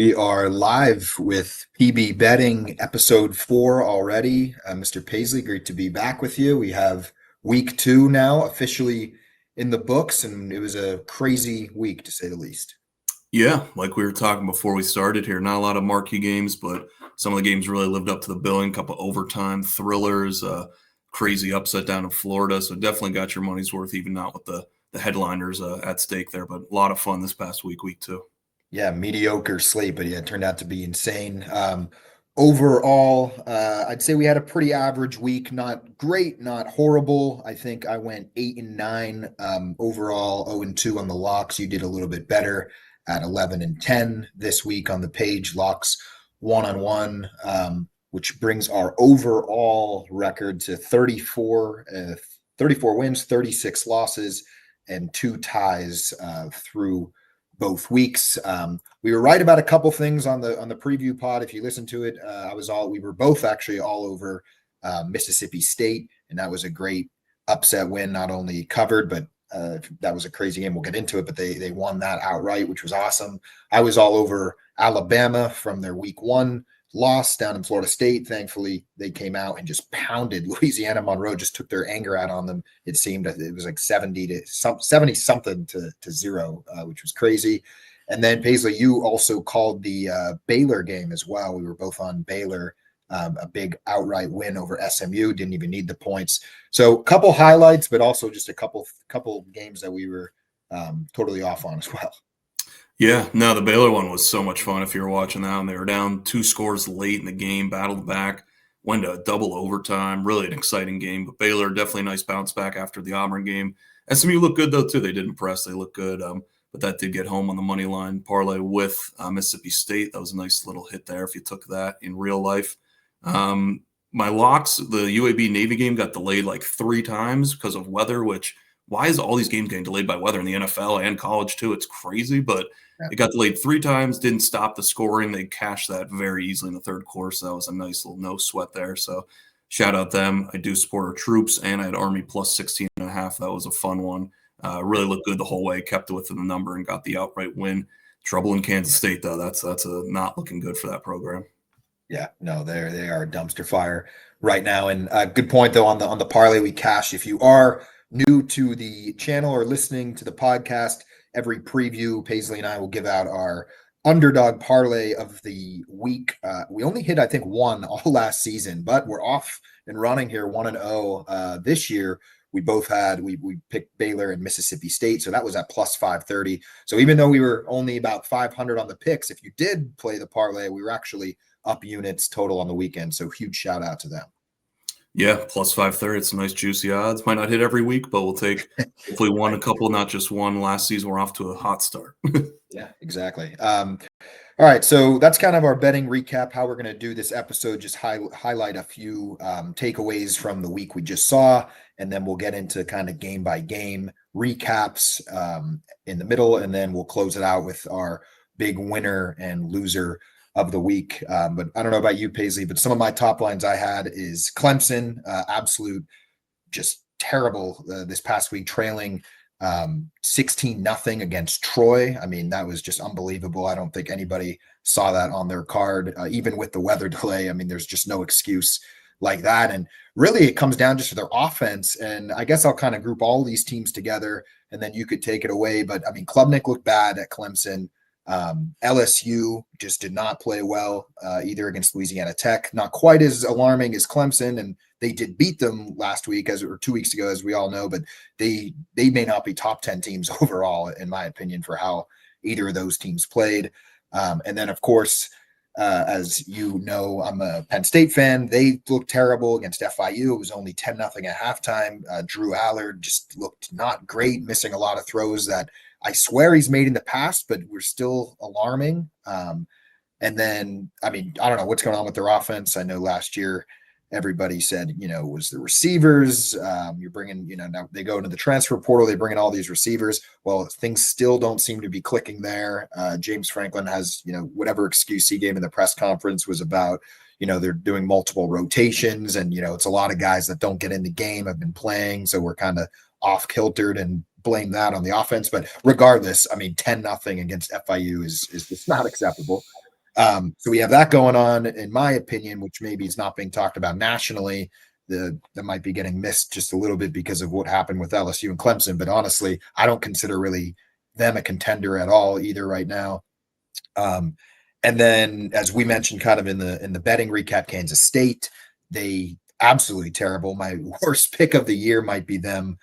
We are live with PB Betting episode 4 already. Mr. Paisley, great to be back with you. We have week 2 now officially in the books, and it was a crazy week to say the least. Yeah, like we were talking before we started here, not a lot of marquee games, but some of the games really lived up to the billing. A couple overtime thrillers, crazy upset down in Florida. So definitely got your money's worth, even not with the headliners at stake there. But a lot of fun this past week 2. Yeah, mediocre slate, but yeah, it turned out to be insane. Overall, I'd say we had a pretty average week. Not great, not horrible. I think I went 8 and 9 overall, 0 and 2 on the locks. You did a little bit better at 11 and 10 this week on the page. Locks 1-on-1, which brings our overall record to 34 wins, 36 losses, and 2 ties through both weeks. We were right about a couple things on the preview pod. If you listen to it, we were both actually all over Mississippi State, and that was a great upset win. Not only covered, but that was a crazy game. We'll get into it, but they won that outright, which was awesome. I was all over Alabama from their week 1 loss down in Florida State. Thankfully, they came out and just pounded Louisiana Monroe, just took their anger out on them. It seemed it was like 70 something to 0, which was crazy. And then Paisley, you also called the Baylor game as well. We were both on Baylor, a big outright win over SMU. Didn't even need the points. So a couple highlights, but also just a couple games that we were totally off on as well. Yeah, no, the Baylor one was so much fun if you were watching that. And they were down 2 scores late in the game, battled back, went to double overtime. Really an exciting game. But Baylor, definitely a nice bounce back after the Auburn game. SMU looked good, though, too. They did impress. They looked good. But that did get home on the money line parlay with Mississippi State. That was a nice little hit there if you took that in real life. My locks, the UAB Navy game got delayed like 3 times because of weather, which why is all these games getting delayed by weather in the NFL and college too? It's crazy, but it got delayed 3 times, didn't stop the scoring. They cashed that very easily in the third quarter, so that was a nice little no sweat there. So shout out them. I do support our troops, and I had Army plus 16.5. That was a fun one. Really looked good the whole way, kept it within the number, and got the outright win. Trouble in Kansas State, though. That's a not looking good for that program. Yeah, no, they are a dumpster fire right now. And good point though on the parlay we cashed. If you are new to the channel or listening to the podcast, every preview, Paisley and I will give out our underdog parlay of the week. We only hit, I think, 1 all last season, but we're off and running here 1-0 this year. We both had, we picked Baylor and Mississippi State. So that was at plus 530. So even though we were only about 500 on the picks, if you did play the parlay, we were actually up units total on the weekend. So huge shout out to them. Yeah, plus 530. It's some nice juicy odds. Might not hit every week, but we'll take hopefully one, a couple, not just one. Last season, we're off to a hot start. Yeah, exactly. All right, so that's kind of our betting recap, how we're going to do this episode, just highlight a few takeaways from the week we just saw, and then we'll get into kind of game-by-game recaps in the middle, and then we'll close it out with our big winner and loser of the week. But I don't know about you, Paisley, but some of my top lines I had is Clemson, absolute just terrible this past week, trailing 16-0 against Troy. I mean, that was just unbelievable. I don't think anybody saw that on their card, even with the weather delay. I mean, there's just no excuse like that. And really it comes down just to their offense. And I guess I'll kind of group all these teams together and then you could take it away. But I mean, Klubnik looked bad at Clemson. LSU just did not play well either against Louisiana Tech. Not quite as alarming as Clemson, and they did beat them last week or 2 weeks ago, as we all know. But they may not be top 10 teams overall, in my opinion, for how either of those teams played. And then, of course, as you know, I'm a Penn State fan. They looked terrible against FIU. It was only 10-0 at halftime. Drew Allard just looked not great, missing a lot of throws that I swear he's made in the past, but we're still alarming. And then, I mean, I don't know what's going on with their offense. I know last year everybody said, it was the receivers. You're bringing, now they go into the transfer portal. They bring in all these receivers. Well, things still don't seem to be clicking there. James Franklin has, whatever excuse he gave in the press conference was about, they're doing multiple rotations and, it's a lot of guys that don't get in the game have been playing. So we're kind of off kiltered and blame that on the offense. But regardless, I mean, 10-0 against FIU is just not acceptable. So we have that going on, in my opinion, which maybe is not being talked about nationally. That might be getting missed just a little bit because of what happened with LSU and Clemson. But honestly, I don't consider really them a contender at all either right now. And then, as we mentioned, kind of in the betting recap, Kansas State, they absolutely terrible. My worst pick of the year might be them,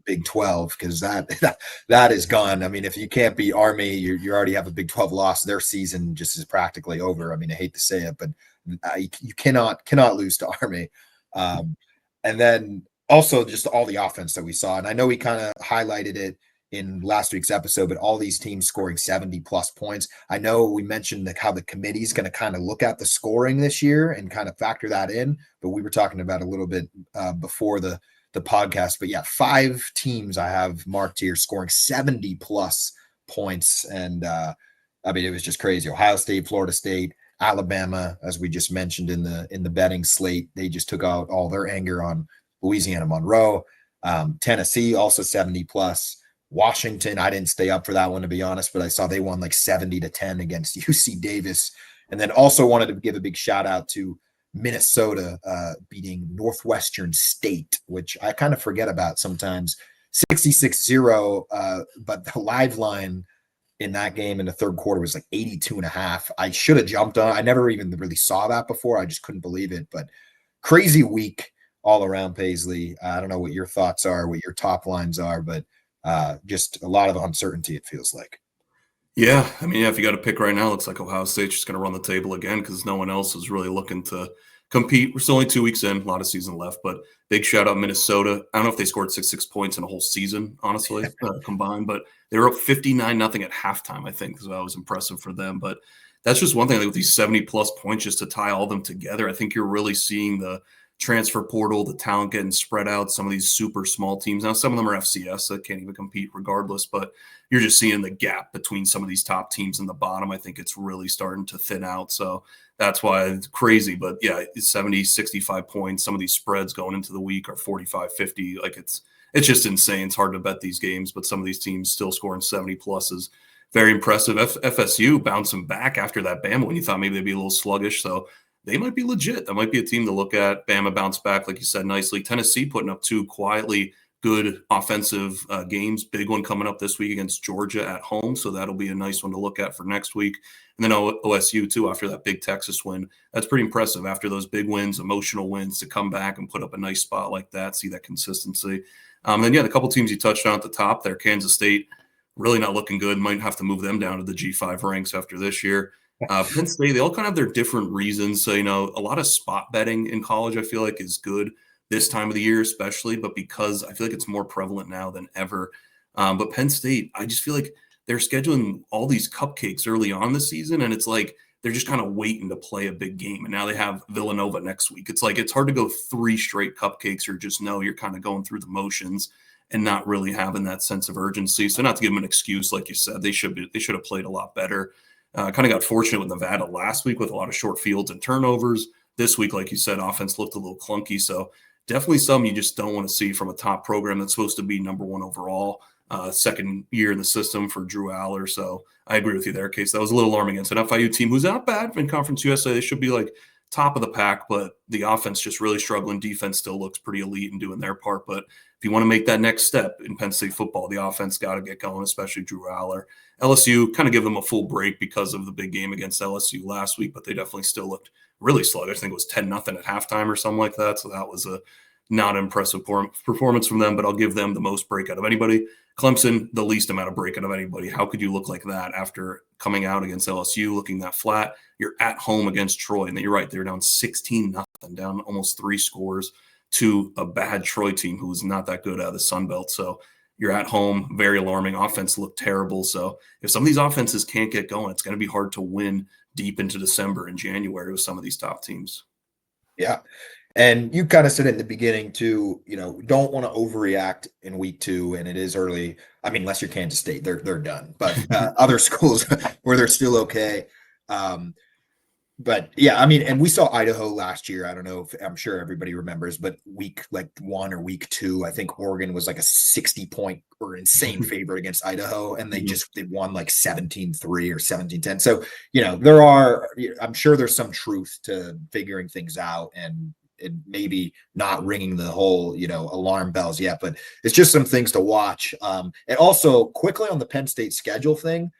Big 12, because that is gone. I mean, if you can't beat Army, you already have a Big 12 loss. Their season just is practically over. I mean, I hate to say it, but you cannot lose to Army. And then also just all the offense that we saw, and I know we kind of highlighted it in last week's episode, but all these teams scoring 70 plus points. I know we mentioned how the committee is going to kind of look at the scoring this year and kind of factor that in, but we were talking about a little bit before the podcast. But yeah, 5 teams I have marked here scoring 70 plus points. And I mean, it was just crazy. Ohio State, Florida State, Alabama, as we just mentioned in the betting slate, they just took out all their anger on Louisiana Monroe. Tennessee also 70 plus. Washington, I didn't stay up for that one, to be honest, but I saw they won like 70-10 against UC Davis. And then also wanted to give a big shout out to Minnesota beating Northwestern State, which I kind of forget about sometimes. 66-0, but the live line in that game in the third quarter was like 82.5. I should have jumped on. I never even really saw that before. I just couldn't believe it. But crazy week all around, Paisley. I don't know what your thoughts are, what your top lines are, but just a lot of uncertainty, it feels like. Yeah, I mean, if you got to pick right now, it looks like Ohio State's just going to run the table again because no one else is really looking to compete. We're still only 2 weeks in, a lot of season left, but big shout out Minnesota. I don't know if they scored 66 points in a whole season, honestly, combined, but they were up 59-0 at halftime, I think, so that was impressive for them. But that's just one thing, like with these 70-plus points, just to tie all of them together, I think you're really seeing the transfer portal, the talent getting spread out, some of these super small teams. Now, some of them are FCS that can't even compete regardless, but you're just seeing the gap between some of these top teams and the bottom. I think it's really starting to thin out. So that's why it's crazy. But yeah, 70, 65 points. Some of these spreads going into the week are 45, 50. Like it's just insane. It's hard to bet these games, but some of these teams still scoring 70 plus is very impressive. FSU bouncing back after that Bama when you thought maybe they'd be a little sluggish. So they might be legit. That might be a team to look at. Bama bounced back, like you said, nicely. Tennessee putting up 2 quietly good offensive games. Big one coming up this week against Georgia at home, so that'll be a nice one to look at for next week. And then OSU, too, after that big Texas win. That's pretty impressive. After those big wins, emotional wins, to come back and put up a nice spot like that, see that consistency. Then, yeah, the couple teams you touched on at the top there, Kansas State, really not looking good. Might have to move them down to the G5 ranks after this year. Penn State, they all kind of have their different reasons. So, a lot of spot betting in college, I feel like, is good this time of the year, especially, but because I feel like it's more prevalent now than ever. But Penn State, I just feel like they're scheduling all these cupcakes early on this season, and it's like they're just kind of waiting to play a big game. And now they have Villanova next week. It's like it's hard to go 3 straight cupcakes or just know you're kind of going through the motions and not really having that sense of urgency. So not to give them an excuse, like you said, they should have played a lot better. Kind of got fortunate with Nevada last week with a lot of short fields and turnovers. This week, like you said, offense looked a little clunky. So definitely something you just don't want to see from a top program that's supposed to be number 1 overall, second year in the system for Drew Aller. So I agree with you there, Case. That was a little alarming against an FIU team who's not bad in Conference USA. They should be like top of the pack, but the offense just really struggling. Defense still looks pretty elite and doing their part. But if you want to make that next step in Penn State football, the offense got to get going, especially Drew Aller. LSU, kind of give them a full break because of the big game against LSU last week, but they definitely still looked really sluggish. I think it was 10-0 at halftime or something like that. So that was a not impressive performance from them, but I'll give them the most break out of anybody. Clemson, the least amount of break out of anybody. How could you look like that after coming out against LSU, looking that flat? You're at home against Troy, and then you're right, they're down 16-0, down almost 3 scores to a bad Troy team who was not that good out of the Sun Belt. So you're at home, very alarming. Offense looked terrible. So if some of these offenses can't get going, it's going to be hard to win deep into December and January with some of these top teams. Yeah. And you kind of said at the beginning too, don't want to overreact in week 2, and it is early. I mean, unless you're Kansas State, they're done. But other schools where they're still okay. But yeah, I mean, and we saw Idaho last year. I don't know if I'm sure everybody remembers, but week like 1 or week 2, I think Oregon was like a 60-point or insane favorite against Idaho, and they won like 17-3 or 17-10. So, I'm sure there's some truth to figuring things out and maybe not ringing the whole, alarm bells yet, but it's just some things to watch. And also quickly on the Penn State schedule thing,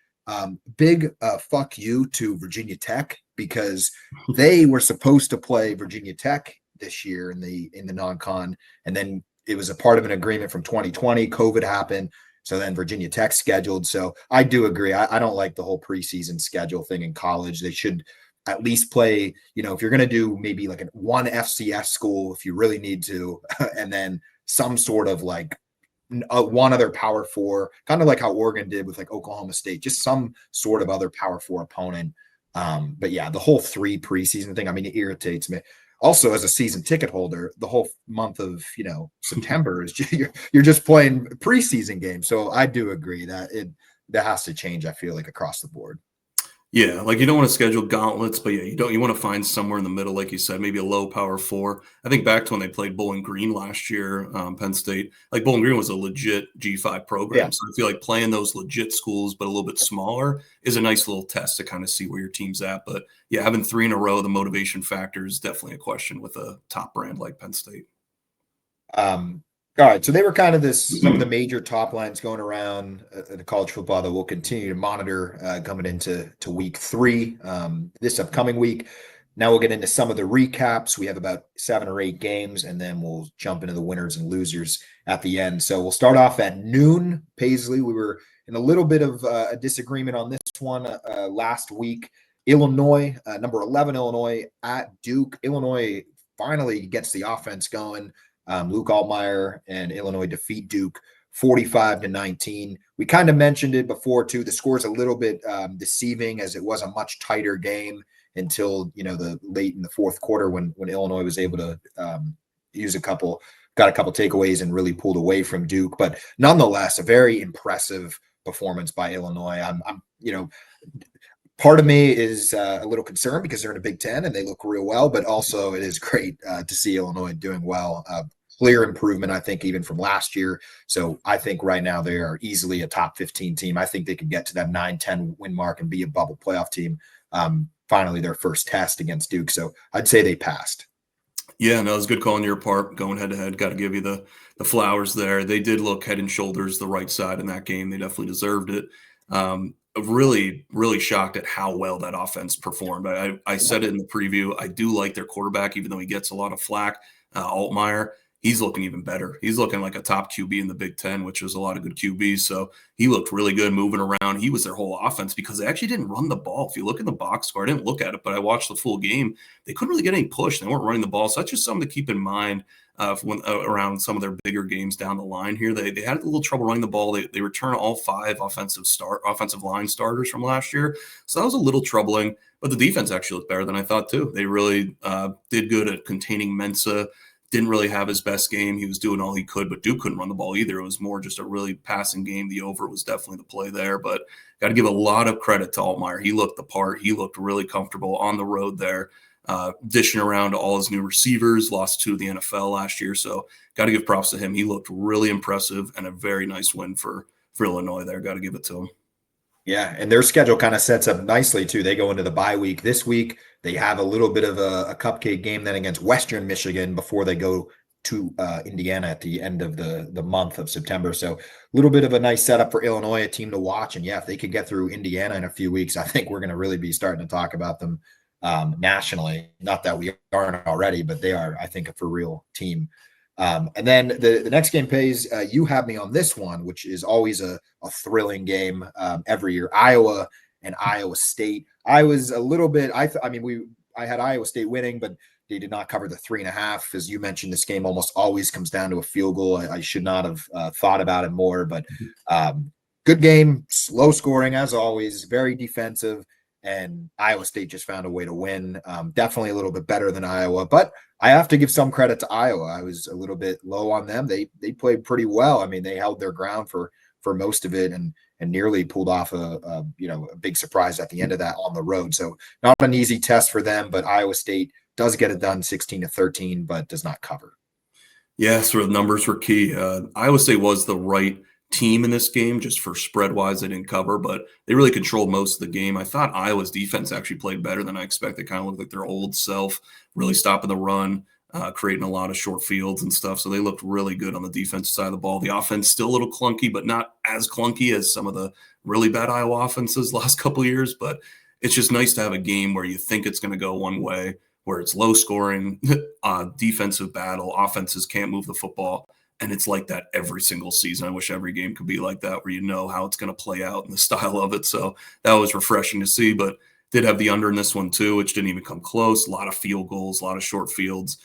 big fuck you to Virginia Tech, because they were supposed to play Virginia Tech this year in the non-con, and then it was a part of an agreement from 2020. COVID happened, so then Virginia Tech scheduled. So I do agree. I don't like the whole preseason schedule thing in college. They should at least play, if you're going to do maybe like one FCS school, if you really need to, and then some sort of like one other Power 4, kind of like how Oregon did with like Oklahoma State, just some sort of other Power 4 opponent. But yeah, the whole 3 preseason thing, I mean, it irritates me. Also, as a season ticket holder, the whole month of September is you're just playing preseason games. So I do agree that that has to change. I feel like across the board. Yeah, like you don't want to schedule gauntlets, but yeah, you want to find somewhere in the middle, like you said, maybe a low Power 4. I think back to when they played Bowling Green last year, Penn State. Like Bowling Green was a legit G5 program, Yeah. so I feel like playing those legit schools, but a little bit smaller, is a nice little test to kind of see where your team's at. But yeah, having 3 in a row, the motivation factor is definitely a question with a top brand like Penn State. All right, so they were kind of some of the major top lines going around the college football that we'll continue to monitor coming into week 3 this upcoming week. Now we'll get into some of the recaps. We have about 7 or 8 games, and then we'll jump into the winners and losers at the end. So we'll start off at noon. Paisley, we were in a little bit of a disagreement on this one last week. Illinois, number 11 Illinois at Duke. Illinois finally gets the offense going. Luke Altmaier and Illinois defeat Duke 45-19. We kind of mentioned it before too. The score's a little bit deceiving, as it was a much tighter game until the late in the fourth quarter when Illinois was able to got a couple takeaways and really pulled away from Duke. But nonetheless, a very impressive performance by Illinois. Part of me is a little concerned because they're in a Big Ten and they look real well, but also it is great to see Illinois doing well. Clear improvement, I think, even from last year. So I think right now they are easily a top 15 team. I think they could get to that 9-10 win mark and be a bubble playoff team. Finally, their first test against Duke. So I'd say they passed. Yeah, no, it was a good call on your part, going head-to-head. Got to give you the flowers there. They did look head and shoulders the right side in that game. They definitely deserved it. Really, really shocked at how well that offense performed. I said it in the preview. I do like their quarterback, even though he gets a lot of flack. Altmaier, he's looking even better. He's looking like a top QB in the Big Ten, which is a lot of good QBs. So he looked really good moving around. He was their whole offense because they actually didn't run the ball. If you look at the box score, I didn't look at it, but I watched the full game. They couldn't really get any push. They weren't running the ball. So that's just something to keep in mind around some of their bigger games down the line here. They had a little trouble running the ball. They return all 5 offensive line starters from last year. So that was a little troubling, but the defense actually looked better than I thought too. They really did good at containing Mensa. Didn't really have his best game. He was doing all he could, but Duke couldn't run the ball either. It was more just a really passing game. The over was definitely the play there, but got to give a lot of credit to Altmaier. He looked the part. He looked really comfortable on the road there. Dishing around to all his new receivers, lost 2 of the NFL last year. So got to give props to him. He looked really impressive and a very nice win for Illinois there. Got to give it to him. Yeah, and their schedule kind of sets up nicely too. They go into the bye week this week. They have a little bit of a cupcake game then against Western Michigan before they go to Indiana at the end of the month of September. So a little bit of a nice setup for Illinois, a team to watch. And yeah, if they could get through Indiana in a few weeks, I think we're going to really be starting to talk about them nationally. Not that we aren't already, but they are, I think, a for real team. And then the next game pays. You have me on this one, which is always a thrilling game every year. Iowa and Iowa State. I was a little bit. I had Iowa State winning, but they did not cover the 3.5. As you mentioned, this game almost always comes down to a field goal. I should not have thought about it more, but good game, slow scoring as always, very defensive. And Iowa State just found a way to win. Definitely a little bit better than Iowa, but I have to give some credit to Iowa. I was a little bit low on them. They played pretty well. I mean, they held their ground for most of it and and nearly pulled off a big surprise at the end of that on the road. So not an easy test for them, but Iowa State does get it done 16-13, but does not cover. Yeah, sort of numbers were key. Iowa State was the right team in this game, just for spread wise, they didn't cover, but they really controlled most of the game. I thought Iowa's defense actually played better than I expected. They kind of looked like their old self, really stopping the run, creating a lot of short fields and stuff. So they looked really good on the defensive side of the ball. The offense still a little clunky, but not as clunky as some of the really bad Iowa offenses the last couple of years. But it's just nice to have a game where you think it's going to go one way, where it's low scoring, defensive battle, offenses can't move the football. And it's like that every single season. I wish every game could be like that, where you know how it's going to play out and the style of it. So that was refreshing to see, but did have the under in this one too, which didn't even come close. A lot of field goals, a lot of short fields.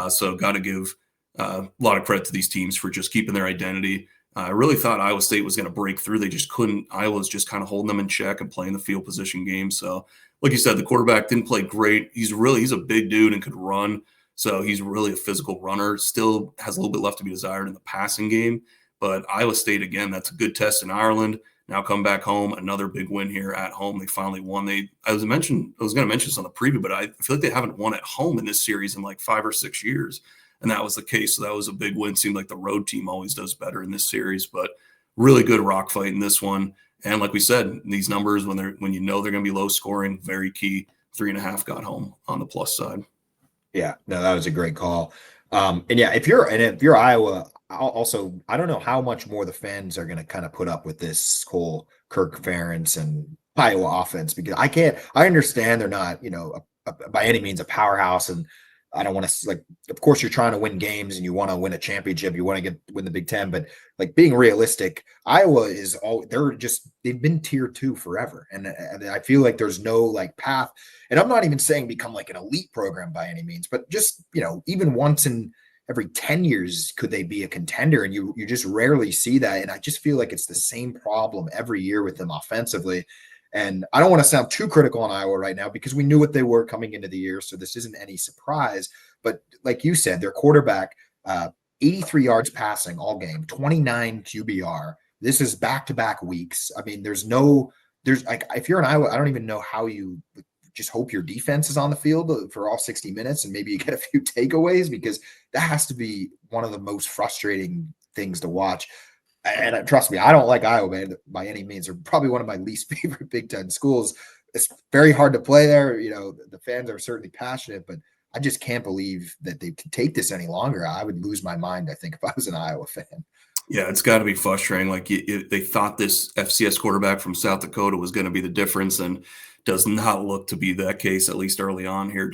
So got to give a lot of credit to these teams for just keeping their identity. I really thought Iowa State was going to break through. They just couldn't. Iowa was just kind of holding them in check and playing the field position game. So like you said, the quarterback didn't play great. He's a big dude and could run. So he's really a physical runner. Still has a little bit left to be desired in the passing game. But Iowa State, again, that's a good test in Ireland. Now come back home, another big win here at home. They finally won. I was going to mention this on the preview, but I feel like they haven't won at home in this series in like 5 or 6 years. And that was the case. So that was a big win. Seemed like the road team always does better in this series, but really good rock fight in this one. And like we said, these numbers, when you know they're going to be low scoring, very key. 3.5 got home on the plus side. Yeah, no, that was a great call. And yeah, if you're Iowa, also, I don't know how much more the fans are going to kind of put up with this whole Kirk Ferentz and Iowa offense, because I understand they're not, by any means a powerhouse, and I don't want to, of course you're trying to win games and you want to win a championship, you want to win the Big Ten, but being realistic, Iowa they've been tier 2 forever. And I feel like there's no path. And I'm not even saying become like an elite program by any means, but just, even once in every 10 years, could they be a contender? And you just rarely see that. And I just feel like it's the same problem every year with them offensively. And I don't want to sound too critical on Iowa right now, because we knew what they were coming into the year. So this isn't any surprise. But like you said, their quarterback, 83 yards passing all game, 29 QBR. This is back-to-back weeks. I mean, if you're in Iowa, I don't even know how you just hope your defense is on the field for all 60 minutes and maybe you get a few takeaways, because that has to be one of the most frustrating things to watch. And trust me, I don't like Iowa by any means. They're probably one of my least favorite Big Ten schools. It's very hard to play there. The fans are certainly passionate, but I just can't believe that they can take this any longer. I would lose my mind, I think, if I was an Iowa fan. Yeah, it's got to be frustrating. They thought this FCS quarterback from South Dakota was going to be the difference, and does not look to be that case, at least early on here.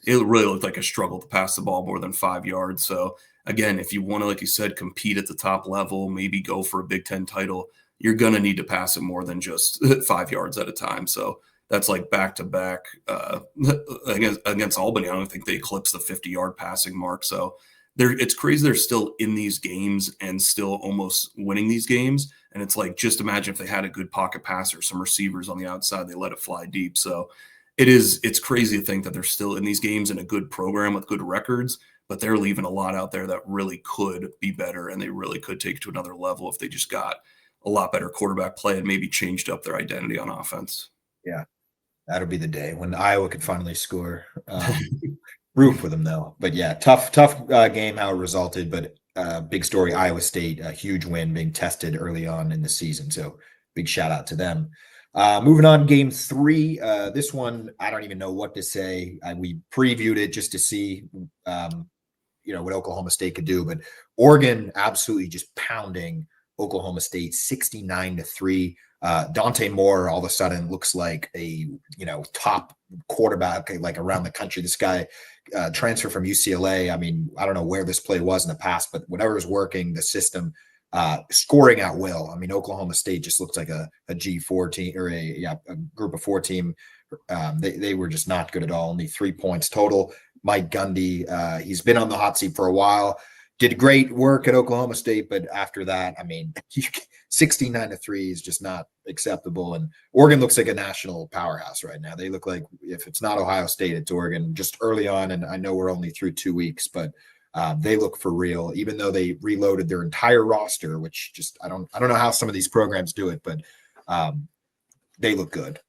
It really looked like a struggle to pass the ball more than 5 yards. So again, if you want to, like you said, compete at the top level, maybe go for a Big Ten title, you're going to need to pass it more than just 5 yards at a time. So that's like back-to-back against Albany. I don't think they eclipsed the 50-yard passing mark. So it's crazy they're still in these games and still almost winning these games. And it's like, just imagine if they had a good pocket passer, some receivers on the outside, they let it fly deep. So it's crazy to think that they're still in these games in a good program with good records, but they're leaving a lot out there that really could be better, and they really could take it to another level if they just got a lot better quarterback play and maybe changed up their identity on offense. Yeah, that'll be the day when Iowa could finally score. Root for them though. But yeah, tough game how it resulted, but big story, Iowa State, a huge win, being tested early on in the season. So big shout out to them. Moving on, game 3. This one, I don't even know what to say. We previewed it just to see, what Oklahoma State could do, but Oregon absolutely just pounding Oklahoma State 69-3. Dante Moore all of a sudden looks like a top quarterback around the country. This guy transfer from UCLA. I mean, I don't know where this play was in the past, but whatever is working, the system, scoring at will. I mean, Oklahoma State just looks like a G4 team, or a group of 4 team. They were just not good at all. Only 3 points total. Mike Gundy, he's been on the hot seat for a while. Did great work at Oklahoma State, but after that, I mean, 69-3 is just not acceptable. And Oregon looks like a national powerhouse right now. They look like, if it's not Ohio State, it's Oregon just early on. And I know we're only through 2 weeks, but they look for real, even though they reloaded their entire roster, which just, I don't know how some of these programs do it, but they look good.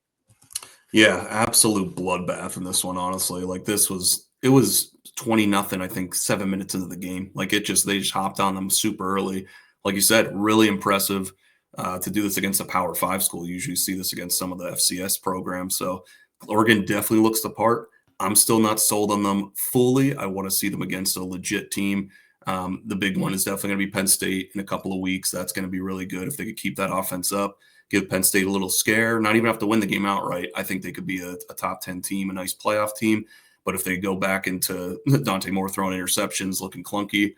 Yeah, absolute bloodbath in this one, honestly. Like it was 20-0, I think, 7 minutes into the game. Like they just hopped on them super early. Like you said, really impressive to do this against a Power 5 school. You usually see this against some of the FCS programs. So Oregon definitely looks the part. I'm still not sold on them fully. I want to see them against a legit team. The big one is definitely going to be Penn State in a couple of weeks. That's going to be really good if they could keep that offense up. Give Penn State a little scare, not even have to win the game outright. I think they could be a top 10 team, a nice playoff team. But if they go back into Dante Moore throwing interceptions, looking clunky,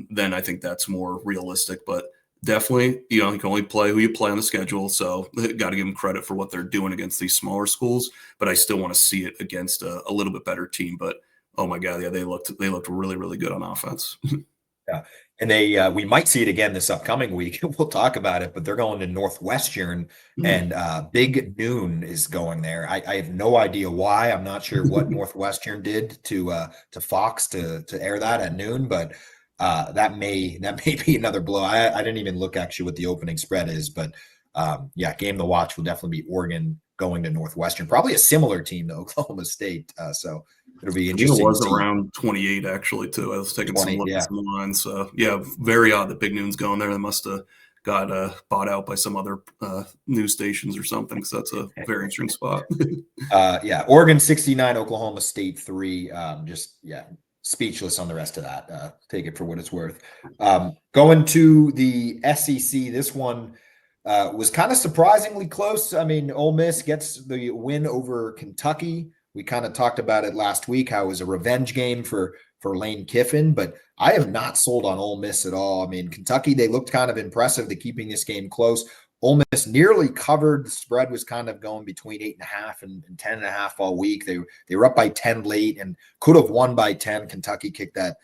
then I think that's more realistic. But definitely, you can only play who you play on the schedule. So got to give them credit for what they're doing against these smaller schools. But I still want to see it against a little bit better team. But oh my God, yeah, they looked really, really good on offense. Yeah. And we might see it again this upcoming week. We'll talk about it, but they're going to Northwestern, and Big Noon is going there. I have no idea why. I'm not sure what Northwestern did to Fox to air that at noon, but that may be another blow. I didn't even look actually what the opening spread is, but yeah, game to watch will definitely be Oregon going to Northwestern, probably a similar team to Oklahoma State. So it'll be interesting. It was around 28 actually too. I was taking some looks at some lines. So yeah, very odd that Big Noon's going there. They must have got bought out by some other news stations or something, because that's a very interesting spot. Yeah, Oregon 69, Oklahoma State 3. Speechless on the rest of that. Take it for what it's worth. Going to the SEC, this one was kind of surprisingly close. I mean, Ole Miss gets the win over Kentucky. We kind of talked about it last week, how it was a revenge game for Lane Kiffin, but I am not sold on Ole Miss at all. I mean, Kentucky, they looked kind of impressive to keeping this game close. Ole Miss nearly covered. The spread was kind of going between 8.5 and 10.5 all week. They were up by 10 late and could have won by 10. Kentucky kicked that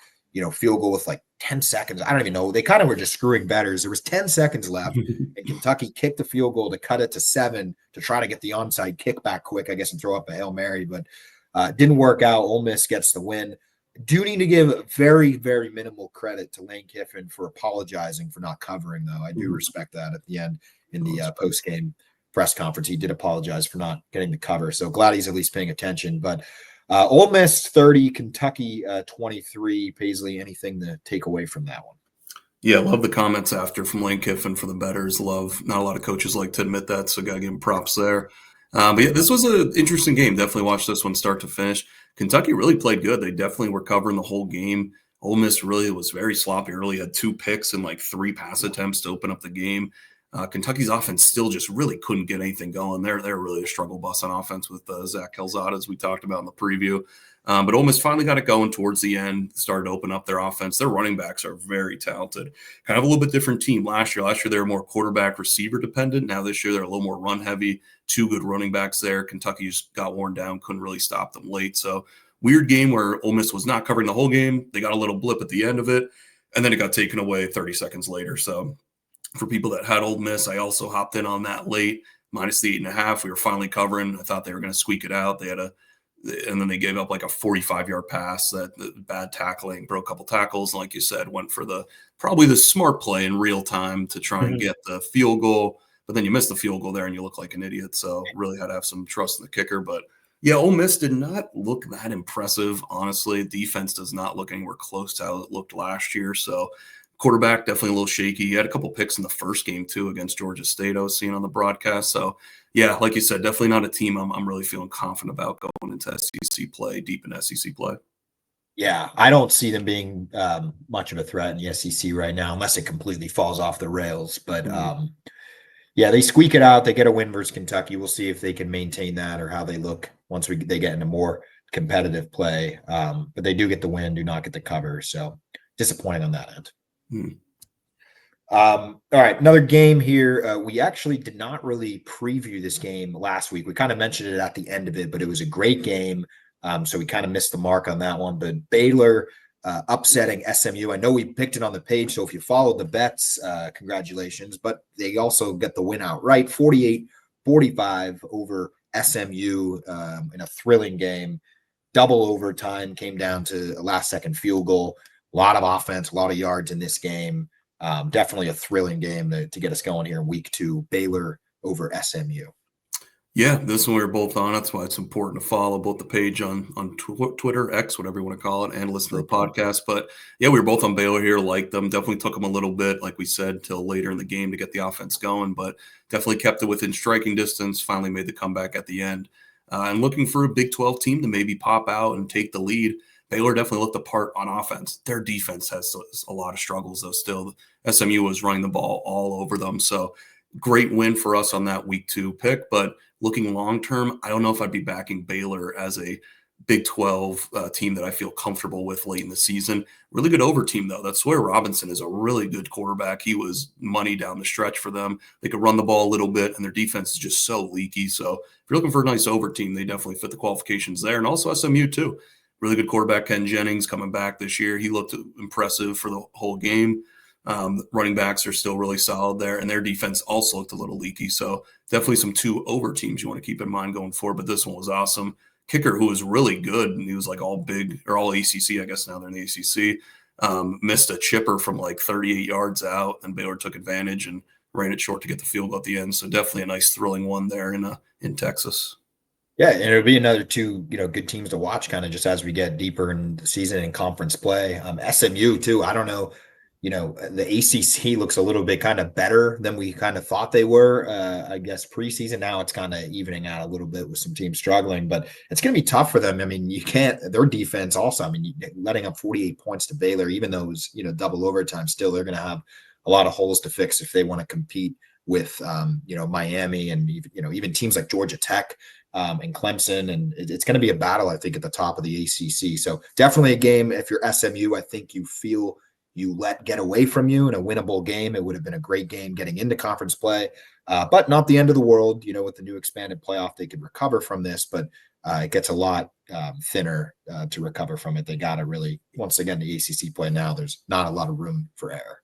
field goal with like 10 seconds. I don't even know. They kind of were just screwing bettors. There was 10 seconds left, and Kentucky kicked the field goal to cut it to 7 to try to get the onside kick back quick, I guess, and throw up a Hail Mary, but didn't work out. Ole Miss gets the win. Do need to give very, very minimal credit to Lane Kiffin for apologizing for not covering, though. I do respect that at the end in the post-game press conference. He did apologize for not getting the cover, so glad he's at least paying attention. But Ole Miss 30, Kentucky 23. Paisley, anything to take away from that one? Yeah, love the comments after from Lane Kiffin for the bettors. Love, not a lot of coaches like to admit that, so got to give him props there. But yeah, this was an interesting game. Definitely watched this one start to finish. Kentucky really played good. They definitely were covering the whole game. Ole Miss really was very sloppy early, had 2 picks and like 3 pass attempts to open up the game. Kentucky's offense still just really couldn't get anything going. They're really a struggle bus on offense with Zach Calzada, as we talked about in the preview. But Ole Miss finally got it going towards the end, started to open up their offense. Their running backs are very talented. Kind of a little bit different team last year. Last year, they were more quarterback receiver dependent. Now this year, they're a little more run heavy. 2 good running backs there. Kentucky just got worn down, couldn't really stop them late. So weird game where Ole Miss was not covering the whole game. They got a little blip at the end of it, and then it got taken away 30 seconds later. So for people that had Ole Miss, I also hopped in on that late, minus the 8.5. We were finally covering. I thought they were going to squeak it out. And then they gave up like a 45-yard pass that bad tackling, broke a couple tackles. And like you said, went for probably the smart play in real time to try and get the field goal. But then you miss the field goal there and you look like an idiot. So really had to have some trust in the kicker. But yeah, Ole Miss did not look that impressive, honestly. Defense does not look anywhere close to how it looked last year. So quarterback definitely a little shaky. He had a couple picks in the first game too against Georgia State, I was seeing on the broadcast. So yeah, like you said, definitely not a team I'm really feeling confident about going into SEC play, deep in SEC play. Yeah, I don't see them being much of a threat in the SEC right now, unless it completely falls off the rails. But yeah, they squeak it out. They get a win versus Kentucky. We'll see if they can maintain that or how they look once they get into more competitive play. But they do get the win, do not get the cover. So disappointing on that end. All right, another game here. We actually did not really preview this game last week. We kind of mentioned it at the end of it, but it was a great game. So we kind of missed the mark on that one. But Baylor upsetting SMU. I know we picked it on the page, so if you followed the bets, congratulations. But they also get the win outright, 48-45 over SMU in a thrilling game. Double overtime, came down to a last-second field goal. A lot of offense, a lot of yards in this game. Definitely a thrilling game to get us going here in week 2. Baylor over SMU. Yeah, this one we were both on. That's why it's important to follow both the page on Twitter, X, whatever you want to call it, and listen to the podcast. But yeah, we were both on Baylor here, liked them. Definitely took them a little bit, like we said, till later in the game to get the offense going, but definitely kept it within striking distance, finally made the comeback at the end. And looking for a Big 12 team to maybe pop out and take the lead. Baylor definitely looked the part on offense. Their defense has a lot of struggles, though, still. SMU was running the ball all over them. So great win for us on that week 2 pick. But looking long-term, I don't know if I'd be backing Baylor as a Big 12 team that I feel comfortable with late in the season. Really good over team, though. That's where Robinson is a really good quarterback. He was money down the stretch for them. They could run the ball a little bit, and their defense is just so leaky. So if you're looking for a nice over team, they definitely fit the qualifications there. And also SMU, too. Really good quarterback, Ken Jennings, coming back this year. He looked impressive for the whole game. Running backs are still really solid there, and their defense also looked a little leaky. So definitely some 2 over teams you want to keep in mind going forward. But this one was awesome. Kicker, who was really good, and he was like all big, or all ACC, I guess now they're in the ACC, missed a chipper from like 38 yards out, and Baylor took advantage and ran it short to get the field goal at the end. So definitely a nice thrilling one there in Texas. Yeah, and it'll be another 2, good teams to watch kind of just as we get deeper in the season and conference play. SMU too. I don't know, the ACC looks a little bit kind of better than we kind of thought they were. I guess preseason now it's kind of evening out a little bit with some teams struggling, but it's going to be tough for them. I mean, their defense also. I mean, letting up 48 points to Baylor, even though it was double overtime, still they're going to have a lot of holes to fix if they want to compete with Miami and even teams like Georgia Tech. And Clemson, and it's going to be a battle, I think, at the top of the ACC. So definitely a game. If you're SMU, I think you feel you let get away from you in a winnable game. It would have been a great game getting into conference play, but not the end of the world. With the new expanded playoff, they could recover from this, but it gets a lot thinner to recover from it. They got to really, once again, the ACC play now, there's not a lot of room for error.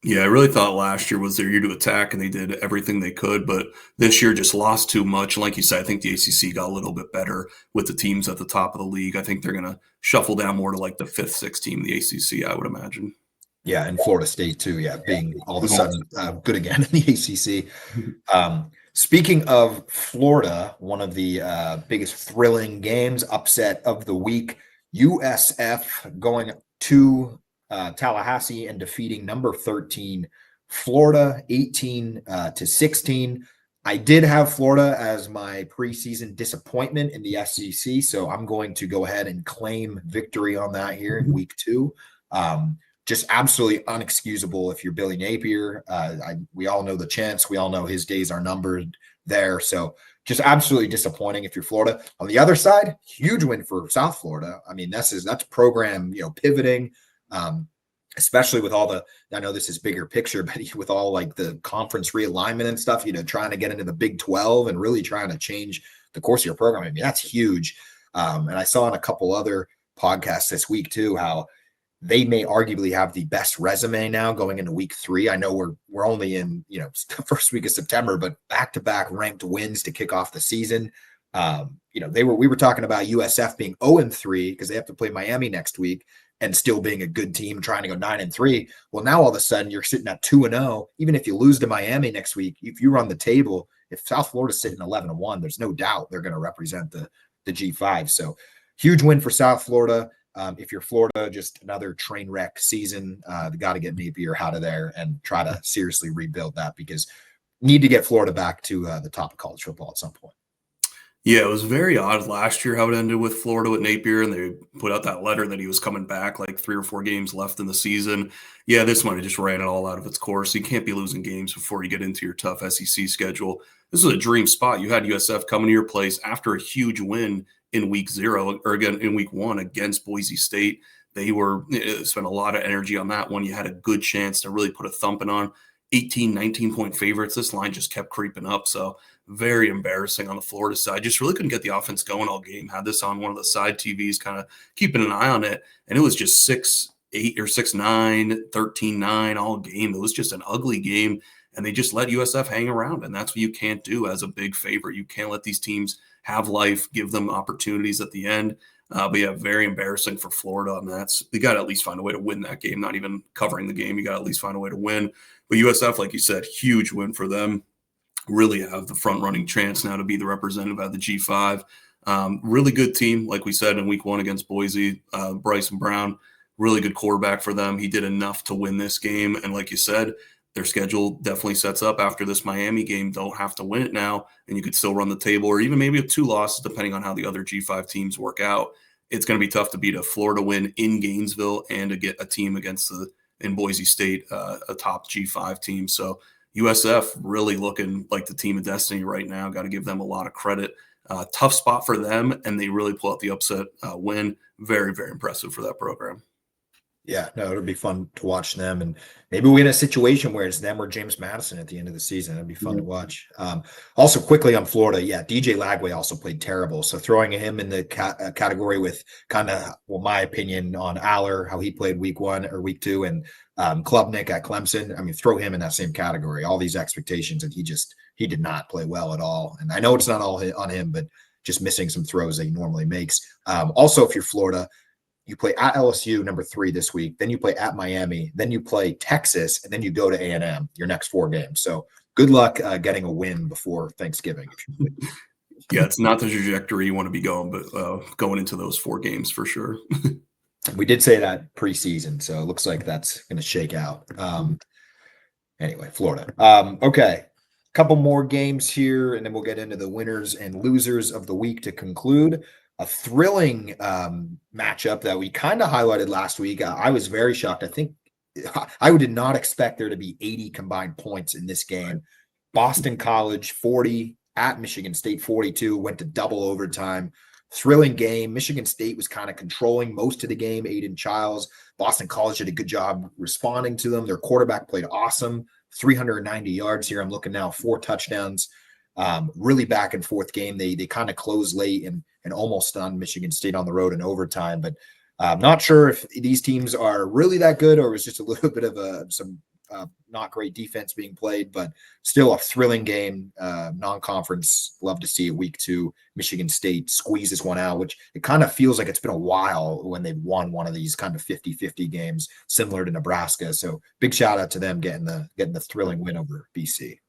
Yeah, I really thought last year was their year to attack, and they did everything they could. But this year just lost too much. And like you said, I think the ACC got a little bit better with the teams at the top of the league. I think they're going to shuffle down more to like the 5th, 6th team in the ACC, I would imagine. Yeah, and Florida State too. Yeah, being all of a sudden good again in the ACC. Speaking of Florida, one of the biggest thrilling games, upset of the week, USF going to Tallahassee and defeating number 13 Florida 18-16. I did have Florida as my preseason disappointment in the SEC, so I'm going to go ahead and claim victory on that here in week 2. Just absolutely unexcusable if you're Billy Napier. We all know the chance. We all know his days are numbered there. So just absolutely disappointing if you're Florida. On the other side, huge win for South Florida. I mean, that's program, pivoting. Especially with all I know this is bigger picture, but with all like the conference realignment and stuff, trying to get into the Big 12 and really trying to change the course of your program. I mean, that's huge. And I saw in a couple other podcasts this week too, how they may arguably have the best resume now going into week 3. I know we're only in, first week of September, but back-to-back ranked wins to kick off the season. We were talking about USF being 0-3 because they have to play Miami next week and still being a good team trying to go 9-3. Well, now all of a sudden you're sitting at 2-0. Even if you lose to Miami next week, if you run the table, if South Florida's sitting 11-1, there's no doubt they're going to represent the G5. So huge win for South Florida. If you're Florida, just another train wreck season. They got to get Napier out of there and try to seriously rebuild that because need to get Florida back to the top of college football at some point. Yeah, it was very odd last year how it ended with Florida with Napier, and they put out that letter that he was coming back like 3 or 4 games left in the season. Yeah, this might have just ran it all out of its course. You can't be losing games before you get into your tough SEC schedule. This was a dream spot. You had USF coming to your place after a huge win in week 0, or again in week 1 against Boise State. They spent a lot of energy on that one. You had a good chance to really put a thumping on. 18, 19-point favorites. This line just kept creeping up. So very embarrassing on the Florida side. Just really couldn't get the offense going all game. Had this on one of the side TVs, kind of keeping an eye on it. And it was just 6-8 or 6-9, 13-9 all game. It was just an ugly game. And they just let USF hang around. And that's what you can't do as a big favorite. You can't let these teams have life, give them opportunities at the end. But yeah, very embarrassing for Florida on that. So you got to at least find a way to win that game, not even covering the game. You got to at least find a way to win. But USF, like you said, huge win for them. really have the front running chance now to be the representative at the G5. Really good team, like we said in week 1 against Boise. Bryson Brown, really good quarterback for them. He did enough to win this game. And like you said, their schedule definitely sets up after this Miami game. Don't have to win it now, and you could still run the table, or even maybe 2 losses, depending on how the other G5 teams work out. It's going to be tough to beat a Florida win in Gainesville and to get a team against in Boise State, a top G5 team. So USF really looking like the team of destiny right now. Got to give them a lot of credit. Tough spot for them, and they really pull out the upset win. Very, very impressive for that program. Yeah, no, it'll be fun to watch them, and maybe we're in a situation where it's them or James Madison at the end of the season. It'd be fun to watch. Also, quickly on Florida, yeah, DJ Lagway also played terrible. So throwing him in the category with kind of, well, my opinion on Aller, how he played week 1 or week 2, and Klubnik at Clemson. I mean, throw him in that same category. All these expectations, and he did not play well at all. And I know it's not all on him, but just missing some throws that he normally makes. Also, if you're Florida, you play at LSU, number 3 this week. Then you play at Miami. Then you play Texas, and then you go to A&M, your next 4 games. So good luck getting a win before Thanksgiving. Yeah, it's not the trajectory you want to be going, but going into those 4 games for sure. We did say that preseason, so it looks like that's going to shake out. Anyway, Florida. Okay, couple more games here, and then we'll get into the winners and losers of the week to conclude. A thrilling matchup that we kind of highlighted last week. I was very shocked. I think I did not expect there to be 80 combined points in this game. Boston College 40 at Michigan State 42, went to double overtime. Thrilling game. Michigan State was kind of controlling most of the game. Aiden Childs. Boston College did a good job responding to them. Their quarterback played awesome. 390 yards here. I'm looking now, 4 touchdowns. Really back and forth game. They kind of closed late and almost stunned Michigan State on the road in overtime. But I'm not sure if these teams are really that good, or it was just a little bit of some not great defense being played, but still a thrilling game. Non-conference, love to see it. Week 2, Michigan State squeezes one out, which it kind of feels like it's been a while when they've won one of these kind of 50-50 games, similar to Nebraska. So big shout out to them getting the thrilling win over BC.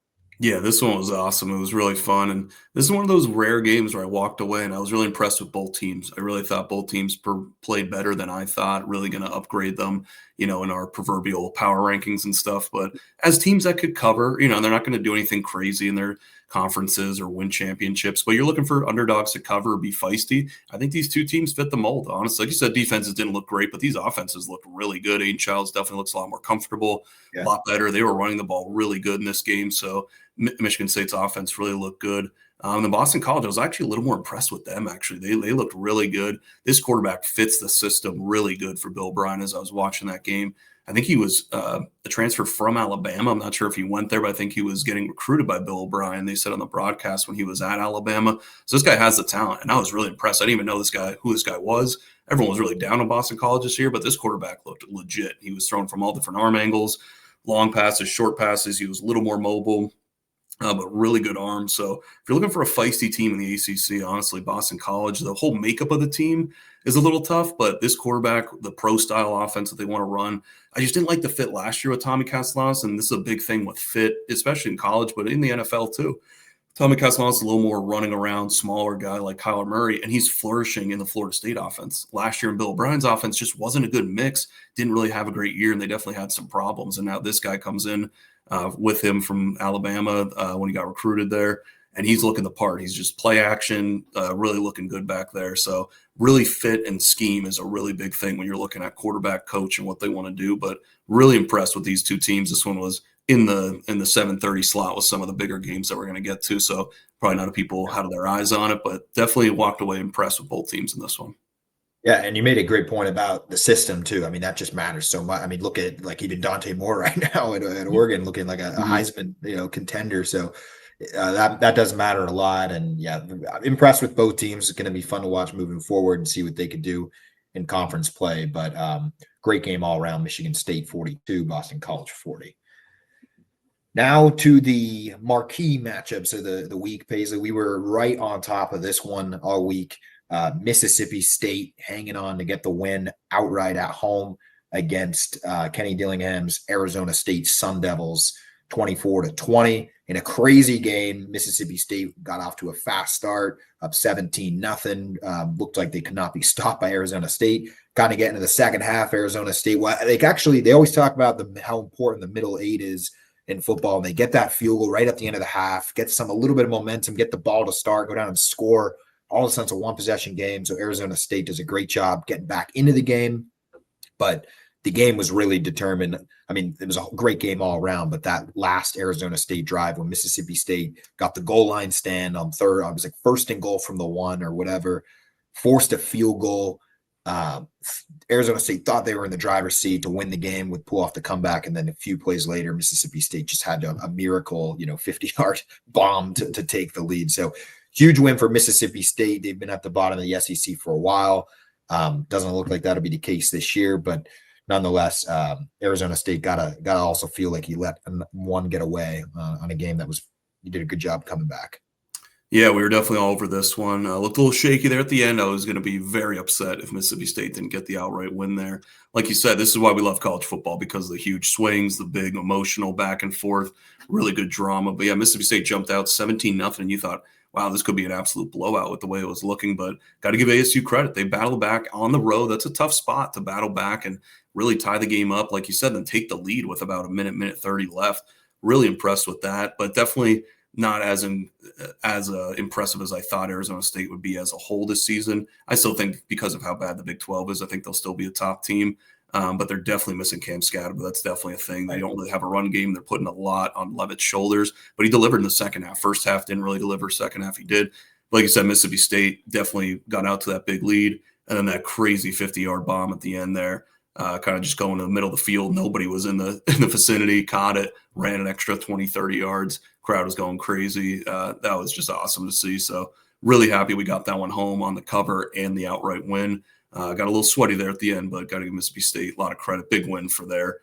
Yeah, this one was awesome. It was really fun. And this is one of those rare games where I walked away and I was really impressed with both teams. I really thought both teams played better than I thought, really going to upgrade them, in our proverbial power rankings and stuff. But as teams that could cover, they're not going to do anything crazy in their conferences or win championships, but you're looking for underdogs to cover or be feisty. I think these 2 teams fit the mold, honestly. Like you said, defenses didn't look great, but these offenses looked really good. Aiden Childs definitely looks a lot more comfortable, a lot better. They were running the ball really good in this game. So Michigan State's offense really looked good. The Boston College, I was actually a little more impressed with them, actually. They looked really good. This quarterback fits the system really good for Bill Bryan as I was watching that game. I think he was a transfer from Alabama. I'm not sure if he went there, but I think he was getting recruited by Bill O'Brien. They said on the broadcast when he was at Alabama. So this guy has the talent, and I was really impressed. I didn't even know who this guy was. Everyone was really down on Boston College this year, but this quarterback looked legit. He was thrown from all different arm angles, long passes, short passes. He was a little more mobile. But really good arm. So if you're looking for a feisty team in the ACC, honestly, Boston College, the whole makeup of the team is a little tough, but this quarterback, the pro-style offense that they want to run, I just didn't like the fit last year with Tommy Castellanos, and this is a big thing with fit, especially in college, but in the NFL too. Tommy Castellanos is a little more running around, smaller guy like Kyler Murray, and he's flourishing in the Florida State offense. Last year in Bill O'Brien's offense just wasn't a good mix, didn't really have a great year, and they definitely had some problems, and now this guy comes in with him from Alabama when he got recruited there. And he's looking the part. He's just play action, really looking good back there. So really fit and scheme is a really big thing when you're looking at quarterback, coach, and what they want to do. But really impressed with these 2 teams. This one was in the 7:30 slot with some of the bigger games that we're going to get to. So probably not a people had their eyes on it, but definitely walked away impressed with both teams in this one. Yeah, and you made a great point about the system too. I mean, that just matters so much. I mean, look at like even Dante Moore right now at Oregon, looking like a Heisman, contender. So that does matter a lot. And yeah, I'm impressed with both teams. It's going to be fun to watch moving forward and see what they could do in conference play. But great game all around. Michigan State 42, Boston College 40. Now to the marquee matchups of the week, Paisley. We were right on top of this one all week. Mississippi State hanging on to get the win outright at home against Kenny Dillingham's Arizona State Sun Devils, 24-20. in a crazy game. Mississippi State got off to a fast start, up 17-0. Looked like they could not be stopped by Arizona State. Kind of get into the second half, Arizona State. Well, they always talk about how important the middle eight is in football. And they get that field goal right at the end of the half, get a little bit of momentum, get the ball to start, go down and score. All of a sudden, it's a one-possession game. So Arizona State does a great job getting back into the game. But the game was really determined. I mean, it was a great game all around, but that last Arizona State drive when Mississippi State got the goal line stand on third, I was like first and goal from the 1 or whatever, forced a field goal. Arizona State thought they were in the driver's seat to win the game, would pull off the comeback, and then a few plays later, Mississippi State just had a miracle, 50-yard bomb to take the lead. So huge win for Mississippi State. They've been at the bottom of the SEC for a while. Doesn't look like that'll be the case this year, but nonetheless, Arizona State gotta also feel like he let one get away on a game you did a good job coming back. Yeah, we were definitely all over this one. Looked a little shaky there at the end. I was going to be very upset if Mississippi State didn't get the outright win there. Like you said, this is why we love college football, because of the huge swings, the big emotional back and forth, really good drama. But yeah, Mississippi State jumped out 17-0, and you thought, wow, this could be an absolute blowout with the way it was looking. But got to give ASU credit. They battled back on the road. That's a tough spot to battle back and really tie the game up, like you said, then take the lead with about a minute 30 left. Really impressed with that, but definitely not as impressive as I thought Arizona State would be as a whole this season. I still think, because of how bad the Big 12 is, I think they'll still be a top team, but they're definitely missing Cam Scatterby. That's definitely a thing. They don't really have a run game. They're putting a lot on Levitt's shoulders, but he delivered in the second half. First half didn't really deliver. Second half he did. Like you said, Mississippi State definitely got out to that big lead, and then that crazy 50-yard bomb at the end there. Kind of just going to the middle of the field. Nobody was in the vicinity, caught it, ran an extra 20, 30 yards. Crowd was going crazy. That was just awesome to see. So really happy we got that one home on the cover and the outright win. Got a little sweaty there at the end, but got to give Mississippi State a lot of credit. Big win for their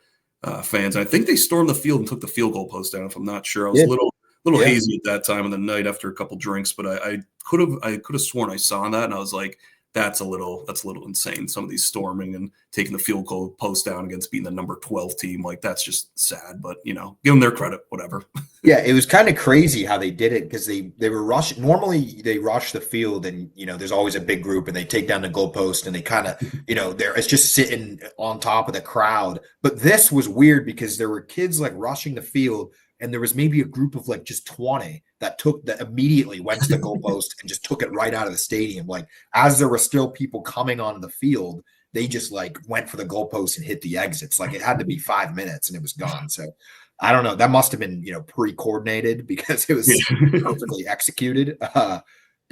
fans. I think they stormed the field and took the field goal post down, if I'm not sure. I was a little hazy at that time of the night after a couple drinks, but I could have sworn I saw that, and I was like, that's a little insane. Some of these storming and taking the field goal post down against being the number 12 team, like, that's just sad. But give them their credit, whatever. Yeah, it was kind of crazy how they did it, because they were rushing. Normally they rush the field, and there's always a big group, and they take down the goalpost, and they kind of it's just sitting on top of the crowd. But this was weird because there were kids like rushing the field, and there was maybe a group of like just 20 that immediately went to the goalpost and just took it right out of the stadium. Like, as there were still people coming on the field, they just like went for the goalpost and hit the exits. Like, it had to be 5 minutes and it was gone. So I don't know. That must have been, pre-coordinated, because it was perfectly executed. But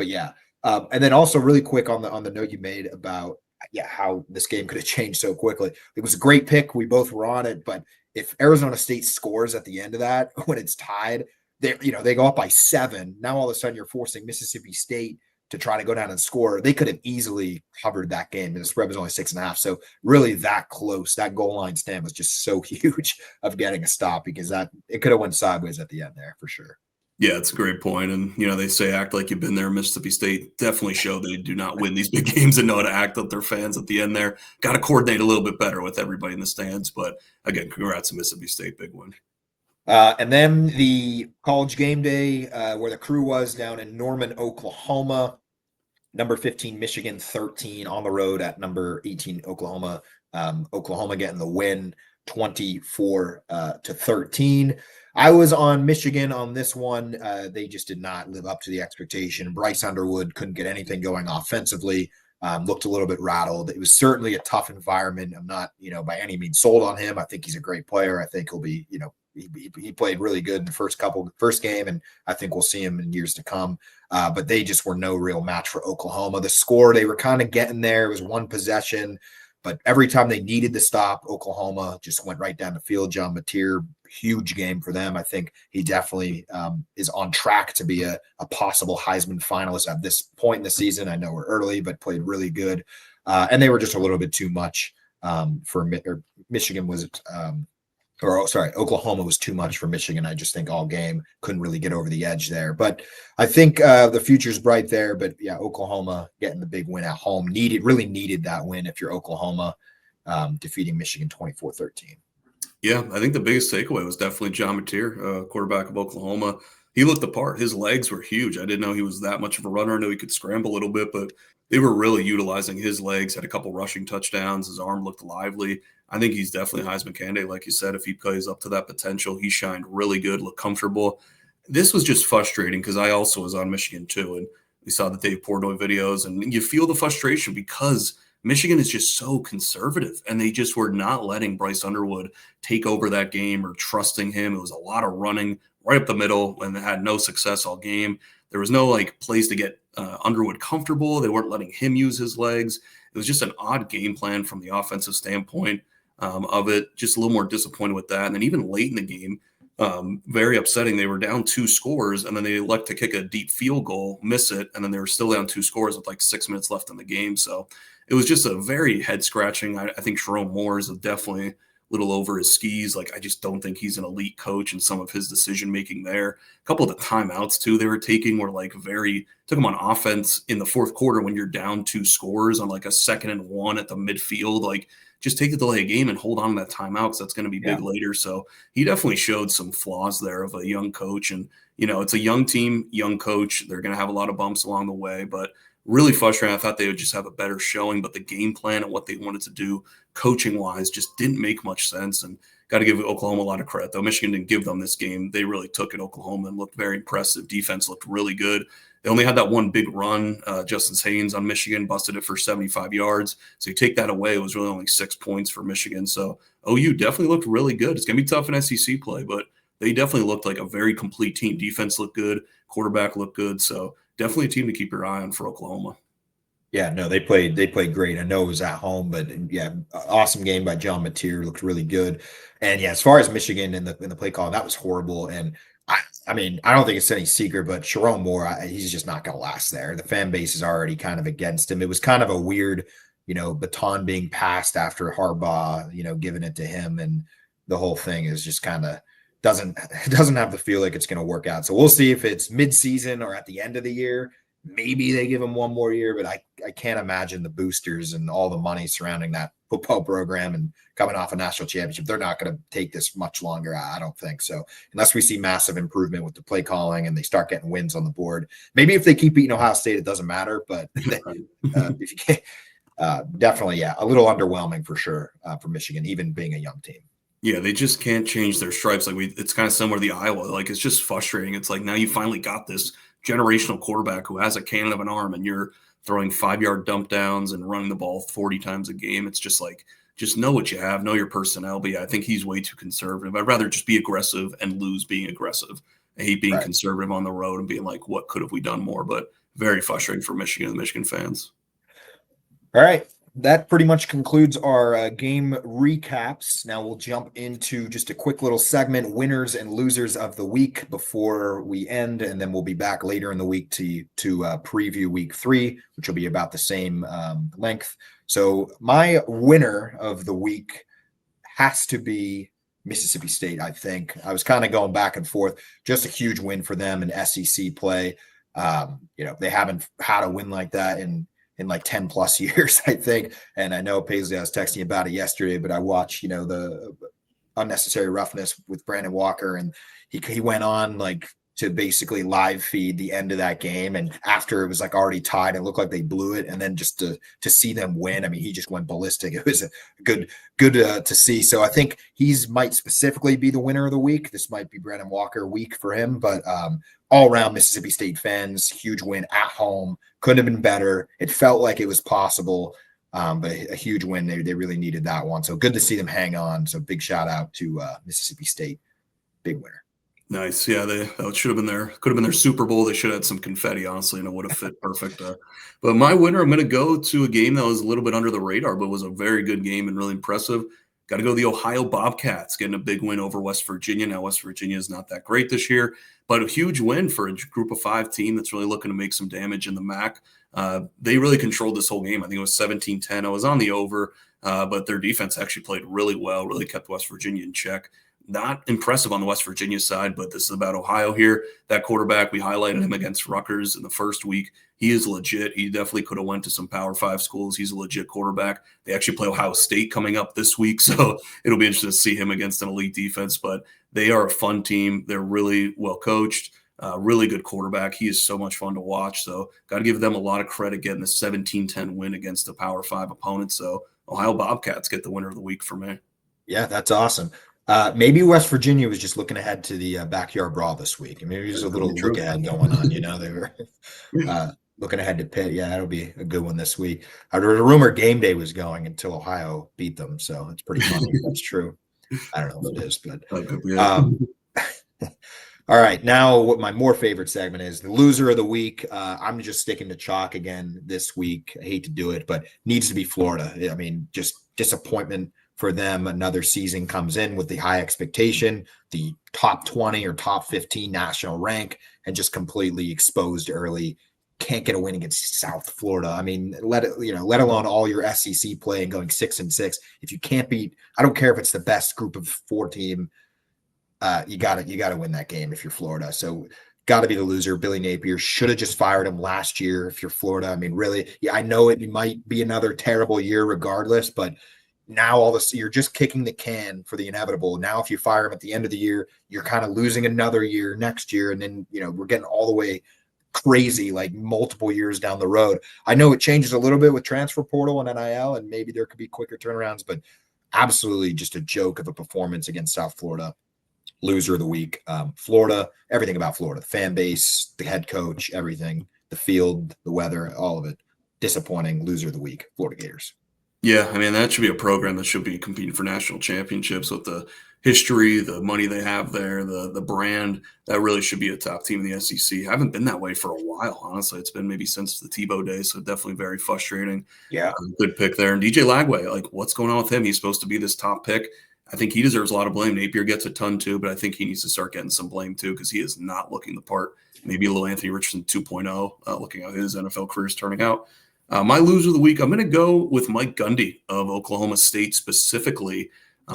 yeah. And then also really quick on the note you made about how this game could have changed so quickly. It was a great pick. We both were on it, but if Arizona State scores at the end of that, when it's tied, they go up by 7. Now all of a sudden you're forcing Mississippi State to try to go down and score. They could have easily covered that game, and the spread was only 6.5. So really that close, that goal line stand was just so huge of getting a stop, because it could have went sideways at the end there for sure. Yeah, it's a great point. And, they say act like you've been there. Mississippi State definitely show they do not win these big games and know how to act with their fans at the end there. Got to coordinate a little bit better with everybody in the stands. But, again, congrats to Mississippi State. Big win. And then the college game day, where the crew was down in Norman, Oklahoma. Number 15, Michigan 13 on the road at number 18, Oklahoma. Oklahoma getting the win 24-13. I was on Michigan on this one. They just did not live up to the expectation. Bryce Underwood couldn't get anything going offensively. Looked a little bit rattled. It was certainly a tough environment. I'm not, by any means sold on him. I think he's a great player. I think he'll be, he played really good in the first game, and I think we'll see him in years to come. But they just were no real match for Oklahoma. The score, they were kind of getting there. It was one possession, but every time they needed to stop, Oklahoma just went right down the field. John Mateer, huge game for them. I think he definitely is on track to be a possible Heisman finalist at this point in the season. I know we're early, but played really good. And they were just a little bit too much Michigan was Oklahoma was too much for Michigan. I just think all game couldn't really get over the edge there. But I think the future's bright there. But yeah, Oklahoma getting the big win at home really needed that win if you're Oklahoma, defeating Michigan 24-13. Yeah, I think the biggest takeaway was definitely John Mateer, quarterback of Oklahoma. He looked the part. His legs were huge. I didn't know he was that much of a runner. I know he could scramble a little bit, but they were really utilizing his legs, had a couple rushing touchdowns. His arm looked lively. I think he's definitely a Heisman candidate. Like you said, if he plays up to that potential, he shined really good, looked comfortable. This was just frustrating because I also was on Michigan too. And we saw the Dave Portnoy videos, and you feel the frustration because Michigan is just so conservative, and they just were not letting Bryce Underwood take over that game or trusting him. It was a lot of running right up the middle, and they had no success all game. There was no like place to get Underwood comfortable. They weren't letting him use his legs. It was just an odd game plan from the offensive standpoint of it. Just a little more disappointed with that. And then even late in the game, very upsetting. They were down 2 scores, and then they elect to kick a deep field goal, miss it, and then they were still down 2 scores with like 6 minutes left in the game. So it was just a very head scratching. I think Jerome Moore is definitely a little over his skis. Like, I just don't think he's an elite coach in some of his decision making there. A couple of the timeouts too they were taking were like took them on offense in the fourth quarter when you're down 2 scores on like a 2nd and 1 at the midfield. Like, just take the delay of game and hold on to that timeout because that's going to be big later. So he definitely showed some flaws there of a young coach. And, it's a young team, young coach. They're going to have a lot of bumps along the way, but really frustrating. I thought they would just have a better showing, but the game plan and what they wanted to do coaching-wise just didn't make much sense. And got to give Oklahoma a lot of credit, though. Michigan didn't give them this game. They really took it. Oklahoma and looked very impressive. Defense looked really good. They only had that one big run. Justin Haynes on Michigan busted it for 75 yards. So you take that away, it was really only 6 points for Michigan. So OU definitely looked really good. It's going to be tough in SEC play, but they definitely looked like a very complete team. Defense looked good. Quarterback looked good. So definitely a team to keep your eye on for Oklahoma. Yeah, no, they played great. I know it was at home, but yeah, awesome game by John Mateer. Looked really good. And yeah, as far as Michigan in the play call, that was horrible. And I mean, I don't think it's any secret, but Jerome Moore, he's just not going to last there. The fan base is already kind of against him. It was kind of a weird, baton being passed after Harbaugh, giving it to him, and the whole thing is just kind of doesn't have the feel like it's going to work out. So we'll see if it's mid-season or at the end of the year. Maybe they give him one more year, but I can't imagine the boosters and all the money surrounding that football program and coming off a national championship. They're not going to take this much longer. I don't think so. Unless we see massive improvement with the play calling and they start getting wins on the board. Maybe if they keep beating Ohio State, it doesn't matter. But if you can't, definitely, yeah, a little underwhelming for sure for Michigan, even being a young team. Yeah, they just can't change their stripes. It's kind of similar to Iowa. Like, it's just frustrating. It's like now you finally got this generational quarterback who has a cannon of an arm, and you're throwing 5-yard dump downs and running the ball 40 times a game. It's just like, just know what you have, know your personnel. But yeah, I think he's way too conservative. I'd rather just be aggressive and lose being aggressive. I hate being conservative on the road and being like, what could have we done more? But very frustrating for Michigan and Michigan fans. All right. That pretty much concludes our game recaps. Now we'll jump into just a quick little segment, winners and losers of the week before we end, and then we'll be back later in the week to preview week 3, which will be about the same length. So my winner of the week has to be Mississippi State, I think. I was kind of going back and forth. Just a huge win for them in SEC play. They haven't had a win like that in like 10 plus years, I think. And I know Paisley, I was texting about it yesterday, but I watched, the unnecessary roughness with Brandon Walker, and he went on like to basically live feed the end of that game. And after it was like already tied, it looked like they blew it. And then just to see them win, I mean, he just went ballistic. It was a good to see. So I think might specifically be the winner of the week. This might be Brandon Walker week for him, but all around Mississippi State fans, huge win at home. Couldn't have been better. It felt like it was possible, but a huge win. They really needed that one. So good to see them hang on. So big shout out to Mississippi State. Big winner. Nice. Yeah, that should have been could have been their Super Bowl. They should have had some confetti, honestly, and it would have fit perfect. But my winner, I'm going to go to a game that was a little bit under the radar, but was a very good game and really impressive. Got to go the Ohio Bobcats, getting a big win over West Virginia. Now, West Virginia is not that great this year, but a huge win for a group of 5 team that's really looking to make some damage in the MAC. They really controlled this whole game. I think it was 17-10. I was on the over, but their defense actually played really well, really kept West Virginia in check. not impressive on the West Virginia side, but this is about Ohio here. That quarterback, we highlighted him against Rutgers in the first week. He is legit. He definitely could have went to some Power 5 schools. He's a legit quarterback. They actually play Ohio State coming up this week, so it'll be interesting to see him against an elite defense. But they are a fun team. They're really well coached, really good quarterback. He is so much fun to watch. So got to give them a lot of credit getting the 17-10 win against a Power 5 opponent. So Ohio Bobcats get the winner of the week for me. Yeah, that's awesome. Maybe West Virginia was just looking ahead to the backyard brawl this week. Maybe there's a little look ahead going on. They were looking ahead to Pitt. Yeah, that'll be a good one this week. I heard a rumor game day was going until Ohio beat them, so it's pretty funny if that's true. I don't know if it is, but all right. Now, what my more favorite segment is the loser of the week. I'm just sticking to chalk again this week. I hate to do it, but needs to be Florida. I mean, just disappointment for them. Another season comes in with the high expectation, the top 20 or top 15 national rank, and just completely exposed early. Can't get a win against South Florida. I mean, let alone all your SEC play and going 6-6. If you can't beat, I don't care if it's the best group of 4 team, you gotta win that game if you're Florida. So got to be the loser. Billy Napier should have just fired him last year if you're Florida. I mean, really, yeah, I know it might be another terrible year regardless, but now all this, you're just kicking the can for the inevitable. Now, if you fire him at the end of the year, you're kind of losing another year next year. And then, we're getting all the way crazy, like multiple years down the road. I know it changes a little bit with transfer portal and NIL, and maybe there could be quicker turnarounds, but absolutely just a joke of a performance against South Florida. Loser of the week. Florida, everything about Florida, the fan base, the head coach, everything, the field, the weather, all of it. Disappointing. Loser of the week, Florida Gators. Yeah, I mean, that should be a program that should be competing for national championships with the history, the money they have there, the brand. That really should be a top team in the SEC. Haven't been that way for a while, honestly. It's been maybe since the Tebow days, so definitely very frustrating. Yeah. Good pick there. And DJ Lagway, like, what's going on with him? He's supposed to be this top pick. I think he deserves a lot of blame. Napier gets a ton too, but I think he needs to start getting some blame too because he is not looking the part. Maybe a little Anthony Richardson 2.0, looking at his NFL career is turning out. My loser of the week, I'm going to go with Mike Gundy of Oklahoma State specifically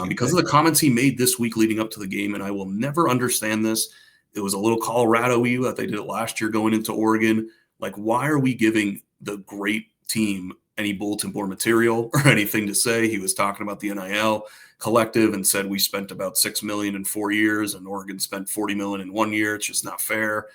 because of the comments he made this week leading up to the game, and I will never understand this. It was a little Colorado-y that they did it last year going into Oregon. Like, why are we giving the great team any bulletin board material or anything to say? He was talking about the NIL collective and said we spent about $6 million in 4 years and Oregon spent $40 million in 1 year. It's just not fair.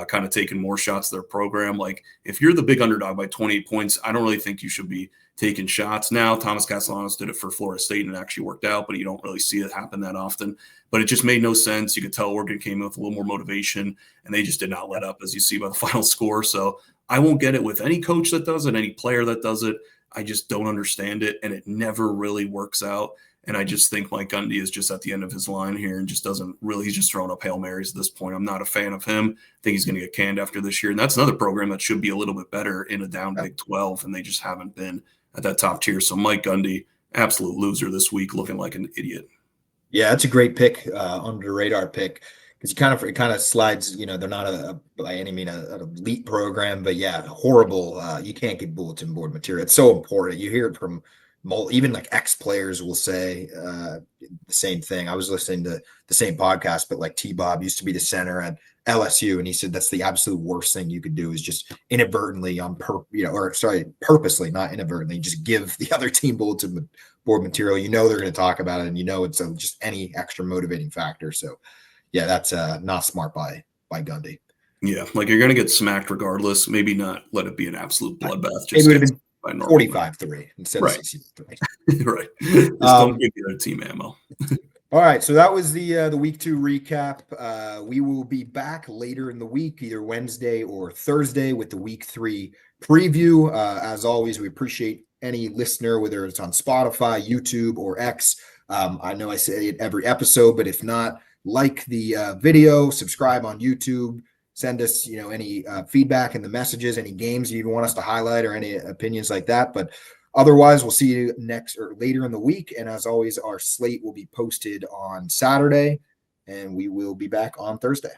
Kind of taking more shots at their program. Like, if you're the big underdog by 28 points, I don't really think you should be taking shots. Now, Thomas Castellanos did it for Florida State and it actually worked out, but you don't really see it happen that often. But it just made no sense. You could tell Oregon came in with a little more motivation and they just did not let up, as you see by the final score. So I won't get it with any coach that does it, any player that does it. I just don't understand it, and it never really works out. And I just think Mike Gundy is just at the end of his line here and just doesn't really – he's just throwing up Hail Marys at this point. I'm not a fan of him. I think he's going to get canned after this year. And that's another program that should be a little bit better in a down Big 12, and they just haven't been at that top tier. So Mike Gundy, absolute loser this week, looking like an idiot. Yeah, that's a great pick, under the radar pick. Because it kind of slides, they're not by any means an elite program, but yeah, horrible. You can't get bulletin board material. It's so important. You hear it from even like ex-players will say the same thing. I was listening to the same podcast, but like T-Bob used to be the center at LSU, and he said that's the absolute worst thing you could do is just inadvertently purposely, not inadvertently, just give the other team bulletin board material. They're going to talk about it, and it's just any extra motivating factor. So yeah, that's not smart by Gundy. Yeah, like you're going to get smacked regardless. Maybe not let it be an absolute bloodbath. It would have been 45-3 instead of 63. Right. Just don't give the other team ammo. All right, so that was the week 2 recap. We will be back later in the week, either Wednesday or Thursday, with the week 3 preview. As always, we appreciate any listener, whether it's on Spotify, YouTube, or X. I know I say it every episode, but if not, like the video, subscribe on YouTube, send us, any feedback in the messages, any games you even want us to highlight or any opinions like that. But otherwise, we'll see you next or later in the week. And as always, our slate will be posted on Saturday and we will be back on Thursday.